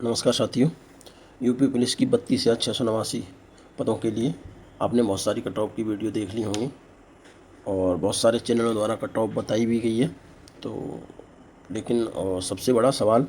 नमस्कार साथियों। UP police की 32,689 पदों के लिए आपने बहुत सारी कट ऑफ की वीडियो देख ली होंगी और बहुत सारे चैनलों द्वारा कट ऑफ बताई भी गई है। तो लेकिन सबसे बड़ा सवाल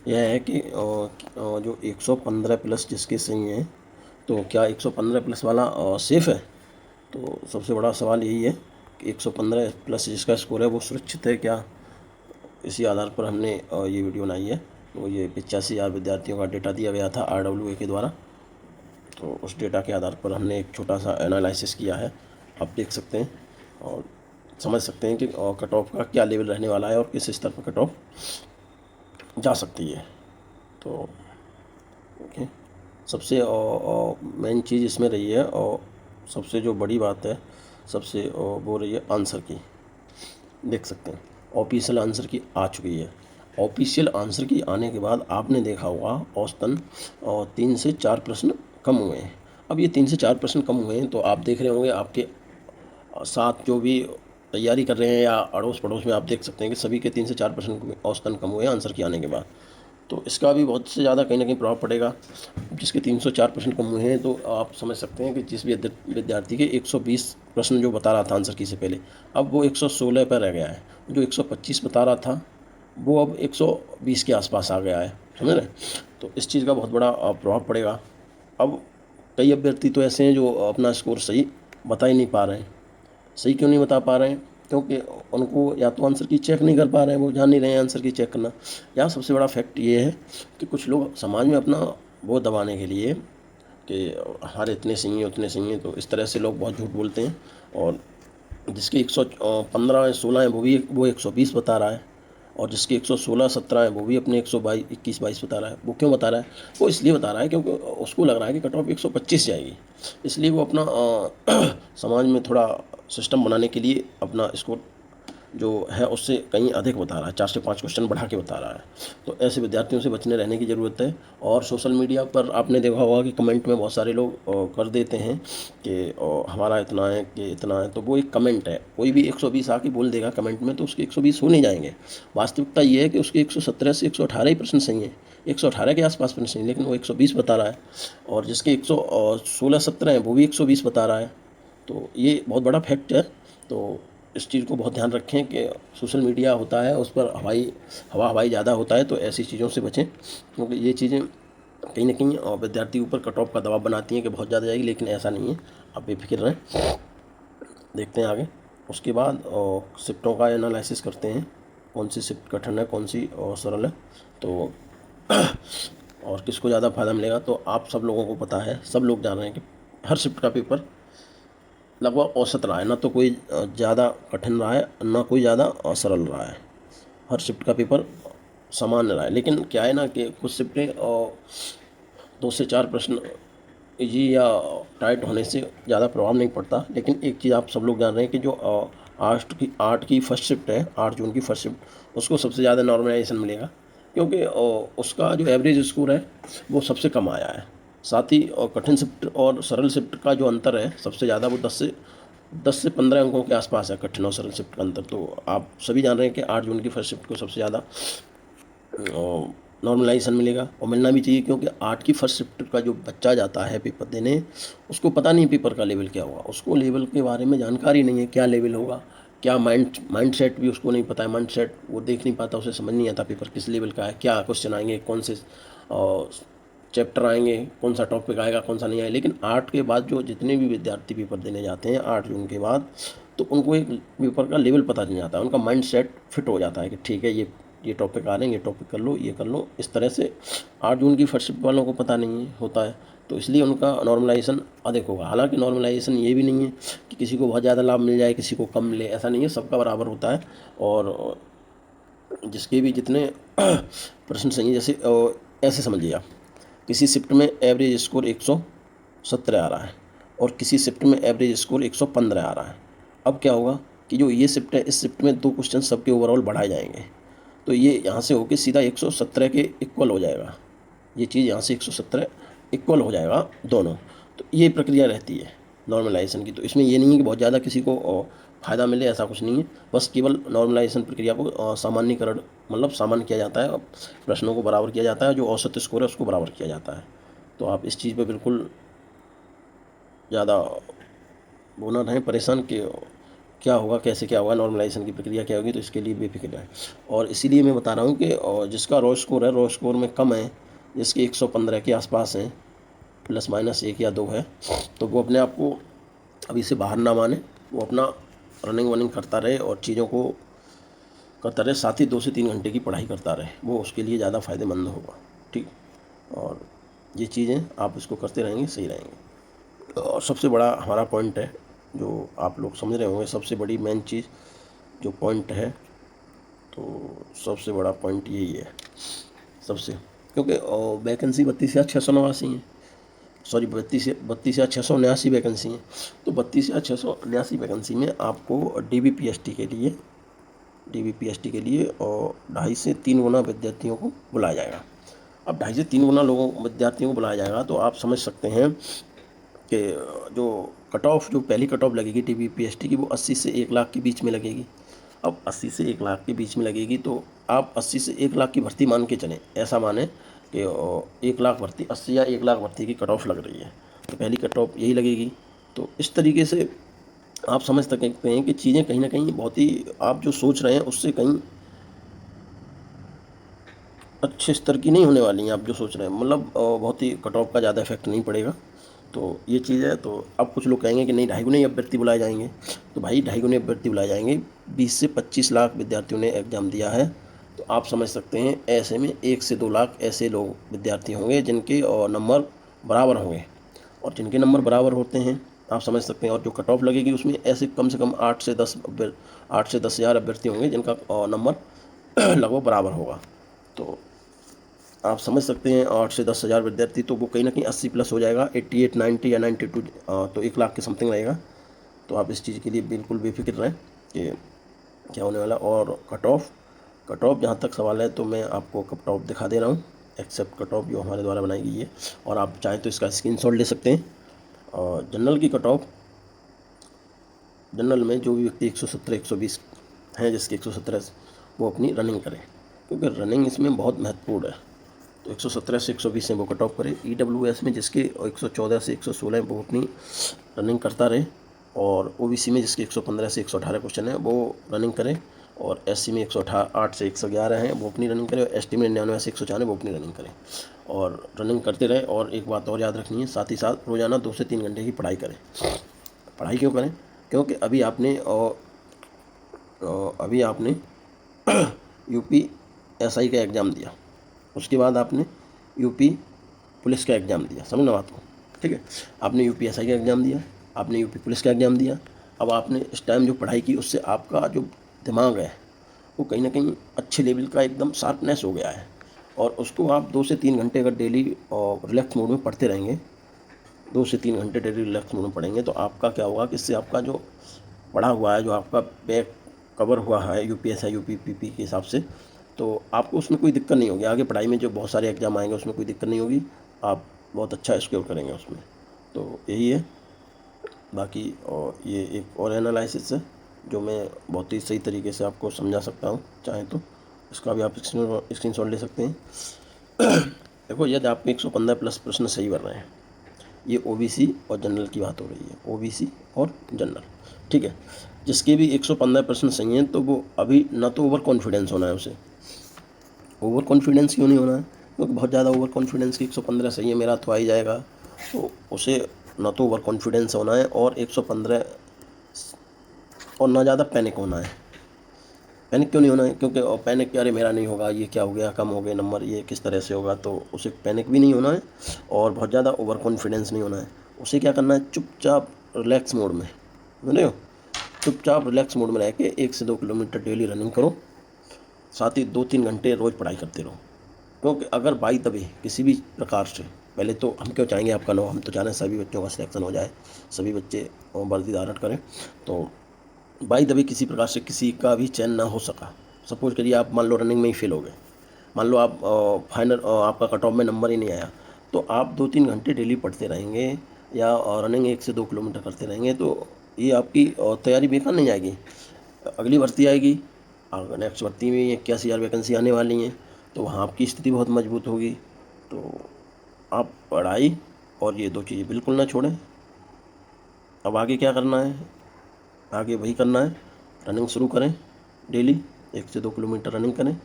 यह है कि जो 115 प्लस जिसके सही हैं, तो क्या 115 प्लस वाला सेफ़ है? तो सबसे बड़ा सवाल यही है कि 115 प्लस जिसका स्कोर है वो सुरक्षित है क्या? इसी आधार पर हमने ये वीडियो बनाई है। तो ये 85,000 विद्यार्थियों का डेटा दिया गया था RWA के द्वारा। तो उस डेटा के आधार पर हमने एक छोटा सा एनालिसिस किया है, आप देख सकते हैं और समझ सकते हैं कि कट ऑफ का क्या लेवल रहने वाला है और किस स्तर पर कट ऑफ जा सकती है। तो ओके, सबसे मेन चीज़ इसमें रही है और सबसे जो बड़ी बात है, सबसे वो रही है आंसर की। देख सकते हैं ऑफिशियल आंसर की आ चुकी है। ऑफिशियल आंसर की आने के बाद आपने देखा होगा औसतन 3 से 4 प्रश्न कम हुए हैं। अब ये 3 से 4 प्रश्न कम हुए हैं तो आप देख रहे होंगे आपके साथ जो भी तैयारी कर रहे हैं या अड़ोस पड़ोस में, आप देख सकते हैं कि सभी के 3 से 4 प्रश्न औसतन कम हुए हैं आंसर की आने के बाद। तो इसका भी बहुत से ज़्यादा कहीं ना कहीं प्रभाव पड़ेगा। जिसके 304 प्रश्न कम हुए हैं तो आप समझ सकते हैं कि जिस विद्यार्थी के 120 प्रश्न जो बता रहा था आंसर की से पहले, अब वो 116 पर रह गया है। जो 125 बता रहा था वो अब 120 के आसपास आ गया है, समझ रहे? तो इस चीज़ का बहुत बड़ा प्रभाव पड़ेगा। अब कई अभ्यर्थी तो ऐसे हैं जो अपना स्कोर सही बता ही नहीं पा रहे हैं। सही क्यों नहीं बता पा रहे हैं? क्योंकि उनको या तो आंसर की चेक नहीं कर पा रहे हैं, वो जान नहीं रहे हैं आंसर की चेक करना, या सबसे बड़ा फैक्ट ये है कि कुछ लोग समाज में अपना वो दबाने के लिए कि हमारे इतने सही हैं उतने सही हैं, तो इस तरह से लोग बहुत झूठ बोलते हैं। और जिसके 115-16 हैं वो 120 बता रहा है, और जिसके 116-17 है वो भी अपने 21-22 बता रहा है। वो क्यों बता रहा है? वो इसलिए बता रहा है क्योंकि उसको लग रहा है कि कट ऑफ 125 जाएगी, इसलिए वो अपना समाज में थोड़ा सिस्टम बनाने के लिए अपना स्कोर जो है उससे कहीं अधिक बता रहा है, 4 से 5 क्वेश्चन बढ़ा के बता रहा है। तो ऐसे विद्यार्थियों से बचने रहने की ज़रूरत है। और सोशल मीडिया पर आपने देखा होगा कि कमेंट में बहुत सारे लोग कर देते हैं कि हमारा इतना है कि इतना है, तो वो एक कमेंट है। कोई भी 120 आके बोल देगा कमेंट में तो उसके 120 हो नहीं जाएंगे। वास्तविकता ये है कि उसके 117 से 118 ही प्रश्न सही हैं, 118 के आसपास प्रश्न सही, लेकिन वो 120 बता रहा है। और जिसके 116-17 हैं वो भी 120 बता रहा है। तो ये बहुत बड़ा फैक्ट है। तो इस चीज़ को बहुत ध्यान रखें कि सोशल मीडिया होता है उस पर हवाई ज़्यादा होता है, तो ऐसी चीज़ों से बचें, क्योंकि ये चीज़ें कहीं ना कहीं विद्यार्थी ऊपर कट ऑफ का दबाव बनाती हैं कि बहुत ज़्यादा जाएगी, लेकिन ऐसा नहीं है, आप बेफिक्र रहें। देखते हैं आगे। उसके बाद शिफ्टों का एनालिसिस करते हैं, कौन सी शिफ्ट कठिन है, कौन सी सरल है, तो और किसको ज़्यादा फ़ायदा मिलेगा। तो आप सब लोगों को पता है, सब लोग जान रहे हैं कि हर शिफ्ट का पेपर लगभग औसत रहा है, ना तो कोई ज़्यादा कठिन रहा है ना कोई ज़्यादा सरल रहा है। हर शिफ्ट का पेपर सामान्य रहा है। लेकिन क्या है ना कि कुछ शिफ्टें 2 से 4 प्रश्न इजी या टाइट होने से ज़्यादा प्रभाव नहीं पड़ता। लेकिन एक चीज़ आप सब लोग जान रहे हैं कि जो आर्ट की फर्स्ट शिफ्ट है, 8 जून की फर्स्ट शिफ्ट, उसको सबसे ज़्यादा नॉर्मलाइजेशन मिलेगा, क्योंकि उसका जो एवरेज स्कोर है वो सबसे कम आया है। साथ ही कठिन शिफ्ट और सरल शिफ्ट का जो अंतर है सबसे ज़्यादा, वो 10 से 15 अंकों के आसपास है, कठिन और सरल शिफ्ट का अंतर। तो आप सभी जान रहे हैं कि 8 जून की फर्स्ट शिफ्ट को सबसे ज़्यादा नॉर्मलाइजेशन मिलेगा, और मिलना भी चाहिए, क्योंकि 8 की फर्स्ट शिफ्ट का जो बच्चा जाता है पेपर देने, उसको पता नहीं पेपर का लेवल क्या होगा, उसको लेवल के बारे में जानकारी नहीं है, क्या लेवल होगा, क्या माइंड सेट भी उसको नहीं पता है। माइंड सेट वो देख नहीं पाता, उसे समझ नहीं आता पेपर किस लेवल का है, क्या क्वेश्चन आएंगे, कौन से चैप्टर आएंगे, कौन सा टॉपिक आएगा, कौन सा नहीं आएगा। लेकिन 8 के बाद जो जितने भी विद्यार्थी पेपर देने जाते हैं 8 जून के बाद, तो उनको एक पेपर का लेवल पता चल जाता है, उनका माइंड सेट फिट हो जाता है कि ठीक है ये टॉपिक आ रहे हैं, ये टॉपिक कर लो, ये कर लो। इस तरह से 8 जून की फर्स्ट शिफ्ट वालों को पता नहीं होता है, तो इसलिए उनका नॉर्मलाइजेशन अधिक होगा। हालांकि नॉर्मलाइजेशन ये भी नहीं है कि किसी को बहुत ज़्यादा लाभ मिल जाए, किसी को कम मिले, ऐसा नहीं है, सबका बराबर होता है। और जिसके भी जितने प्रश्न सही हैं, जैसे ऐसे समझिए आप, किसी शिफ्ट में एवरेज स्कोर 117 आ रहा है और किसी शिफ्ट में एवरेज स्कोर 115 आ रहा है। अब क्या होगा कि जो ये शिफ्ट है, इस शिफ्ट में 2 क्वेश्चन सबके ओवरऑल बढ़ाए जाएंगे, तो ये यहाँ से होकर सीधा 117 के इक्वल हो जाएगा। ये चीज़ यहाँ से 117 इक्वल हो जाएगा दोनों। तो ये प्रक्रिया रहती है नॉर्मलाइजेशन की। तो इसमें ये नहीं है कि बहुत ज़्यादा किसी को फ़ायदा मिले ऐसा कुछ नहीं है। बस केवल नॉर्मलाइजेशन प्रक्रिया को सामान्यीकरण मतलब सामान्य किया जाता है, प्रश्नों को बराबर किया जाता है, जो औसत स्कोर है उसको बराबर किया जाता है। तो आप इस चीज़ पे बिल्कुल ज़्यादा वो ना रहें परेशान कि क्या होगा, कैसे क्या होगा, नॉर्मलाइजेशन की प्रक्रिया क्या होगी, तो इसके लिए बेफिक्र है। और इसीलिए मैं बता रहा हूँ कि जिसका रॉ स्कोर है, रॉ स्कोर में कम है, जिसके 115 के आसपास हैं, प्लस माइनस 1 या 2 है, तो वो अपने आप को अभी से बाहर ना माने, वो अपना रनिंग वनिंग करता रहे और चीज़ों को करता रहे, साथ ही 2 से 3 घंटे की पढ़ाई करता रहे, वो उसके लिए ज़्यादा फ़ायदेमंद होगा। ठीक, और ये चीज़ें आप इसको करते रहेंगे, सही रहेंगे। और सबसे बड़ा हमारा पॉइंट है जो आप लोग समझ रहे होंगे, सबसे बड़ी मेन चीज़ जो पॉइंट है, तो सबसे बड़ा पॉइंट यही है सबसे, क्योंकि वैकेंसी 32,689 हैं, सॉरी 32,679 वैकेंसी हैं। तो 32,679 वैकेंसी में आपको DBPST के लिए और 2.5 से 3 गुना विद्यार्थियों को बुलाया जाएगा। अब 2.5 से 3 गुना विद्यार्थियों को बुलाया जाएगा, तो आप समझ सकते हैं कि जो कट ऑफ, जो पहली कट ऑफ लगेगी DBPST की, वो 80 से 1 लाख के बीच में लगेगी। अब 80 से 1 लाख के बीच में लगेगी, तो आप 80 से 1 लाख की भर्ती मान के चलें, ऐसा माने कि 1 लाख भर्ती, 80 या 1 लाख भर्ती की कट ऑफ लग रही है, तो पहली कट ऑफ यही लगेगी। तो इस तरीके से आप समझ सकते हैं कि चीज़ें कहीं ना कहीं बहुत ही, आप जो सोच रहे हैं उससे कहीं अच्छे स्तर की नहीं होने वाली हैं। आप जो सोच रहे हैं मतलब बहुत ही कट ऑफ का ज़्यादा इफेक्ट नहीं पड़ेगा। तो ये चीज़ है। तो अब कुछ लोग कहेंगे कि नहीं 2.5 गुने अभ्यर्थी बुलाए जाएंगे, तो भाई 2.5 गुने अभ्यर्थी बुलाए जाएंगे। 20 से 25 लाख विद्यार्थियों ने एग्ज़ाम दिया है, तो आप समझ सकते हैं ऐसे में 1 से 2 लाख ऐसे लोग विद्यार्थी होंगे जिनके नंबर बराबर होंगे, और जिनके नंबर बराबर होते हैं आप समझ सकते हैं, और जो कट ऑफ लगेगी उसमें ऐसे कम से कम 8 से 10,000 अभ्यर्थी होंगे जिनका नंबर लगभग बराबर होगा। तो आप समझ सकते हैं 8 से 10,000 विद्यार्थी, तो वो कहीं ना कहीं 80 प्लस हो जाएगा, 88, 90 या 92, तो 1 लाख के समथिंग रहेगा। तो आप इस चीज़ के लिए बिल्कुल बेफिक्र रहें कि क्या होने वाला। और कट ऑफ जहाँ तक सवाल है, तो मैं आपको कट ऑफ दिखा दे रहा हूँ, एक्सेप्ट कट ऑफ जो हमारे द्वारा बनाई गई है, और आप चाहें तो इसका स्क्रीनशॉट ले सकते हैं। और जनरल की कट ऑफ, जनरल में जो भी व्यक्ति 117, 120 हैं, जिसके 117, वो अपनी रनिंग करें, क्योंकि रनिंग इसमें बहुत महत्वपूर्ण है। तो 117 से 120 हैं वो कट ऑफ करे। EWS में जिसके 114 से 116 हैं वो अपनी रनिंग करता रहे, और OBC में जिसके 115 से 118 क्वेश्चन है वो रनिंग करें, और SC में 108 से 111 हैं वो अपनी रनिंग करें, और ST में 99 से 194 वो अपनी रनिंग करें, और रनिंग करते रहे। और एक बात और याद रखनी है, साथ ही साथ रोज़ाना 2 से 3 घंटे की पढ़ाई करें। पढ़ाई क्यों करें? क्योंकि अभी आपने UPSI का एग्ज़ाम दिया, उसके बाद आपने यूपी पुलिस का एग्ज़ाम दिया, समझना बात को, ठीक है। आपने UPSI का एग्ज़ाम दिया, आपने यूपी पुलिस का एग्ज़ाम दिया। अब आपने इस टाइम जो पढ़ाई की उससे आपका जो दिमाग है वो कहीं ना कहीं अच्छे लेवल का एकदम शार्पनेस हो गया है, और उसको आप 2 से 3 घंटे अगर डेली रिलैक्स मोड में पढ़ते रहेंगे, 2 से 3 घंटे डेली रिलैक्स मोड में पढ़ेंगे, तो आपका क्या होगा कि इससे आपका जो पढ़ा हुआ है, जो आपका बैक कवर हुआ है UPSI UPPP के हिसाब से, तो आपको उसमें कोई दिक्कत नहीं होगी। आगे पढ़ाई में जो बहुत सारे एग्ज़ाम आएंगे उसमें कोई दिक्कत नहीं होगी, आप बहुत अच्छा स्कोर करेंगे उसमें। तो यही है। बाकी और ये एक और एनालिसिस है जो मैं बहुत ही सही तरीके से आपको समझा सकता हूँ, चाहें तो इसका भी आप स्क्रीनशॉट ले सकते हैं। देखो, यदि आपके 115 प्लस प्रश्न सही बन रहे हैं, ये OBC और जनरल की बात हो रही है, OBC और जनरल, ठीक है। जिसके भी 115 प्रश्न सही हैं, तो वो अभी ना तो ओवर कॉन्फिडेंस होना है उसे। ओवर कॉन्फिडेंस क्यों नहीं होना है? क्योंकि बहुत ज़्यादा ओवर कॉन्फिडेंस की 115 सही है, मेरा तो आ ही जाएगा, तो उसे ना तो ओवर कॉन्फिडेंस होना है, और 115 और ना ज़्यादा पैनिक होना है। पैनिक क्यों नहीं होना है? क्योंकि पैनिक कि अरे मेरा नहीं होगा, ये क्या हो गया, कम हो गए नंबर, ये किस तरह से होगा, तो उसे पैनिक भी नहीं होना है, और बहुत ज़्यादा ओवर कॉन्फिडेंस नहीं होना है। उसे क्या करना है, चुपचाप रिलैक्स मोड में, समझ रहे हो, चुपचाप रिलैक्स मोड में रह के 1 से 2 किलोमीटर डेली रनिंग करो, साथ ही 2-3 घंटे रोज़ पढ़ाई करते रहो। क्योंकि अगर बाई द वे किसी भी प्रकार से, पहले तो हम क्यों चाहेंगे आपका नो, हम तो चाह रहे हैं सभी बच्चों का सिलेक्शन हो जाए, सभी बच्चे वर्दी धारण करें। तो बाई द वे किसी प्रकार से किसी का भी चयन ना हो सका, सपोज करिए आप मान लो रनिंग में ही फेल हो गए, मान लो आप फाइनल आपका कट ऑफ में नंबर ही नहीं आया, तो आप 2-3 घंटे डेली पढ़ते रहेंगे, या रनिंग 1 से 2 किलोमीटर करते रहेंगे, तो ये आपकी और तैयारी बेकार नहीं जाएगी। अगली भर्ती आएगी, और नेक्स्ट भर्ती में 81,000 वैकेंसी आने वाली हैं, तो वहाँ आपकी स्थिति बहुत मजबूत होगी। तो आप पढ़ाई और ये 2 चीज़ें बिल्कुल ना छोड़ें। अब आगे क्या करना है? आगे वही करना है, रनिंग शुरू करें डेली। 1 से 2 किलोमीटर रनिंग करें,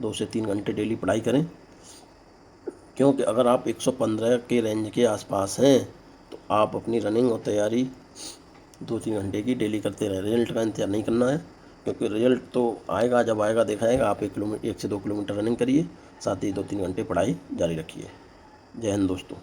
2 से 3 घंटे डेली पढ़ाई करें, क्योंकि अगर आप 115 के रेंज के आसपास हैं तो आप अपनी रनिंग और तैयारी 2-3 घंटे की डेली करते रहें। रिजल्ट का इंतजार नहीं करना है, क्योंकि रिजल्ट तो आएगा, जब आएगा देखा जाएगा। आप 1 से 2 किलोमीटर रनिंग करिए, साथ ही 2-3 घंटे पढ़ाई जारी रखिए। जय हिंद दोस्तों।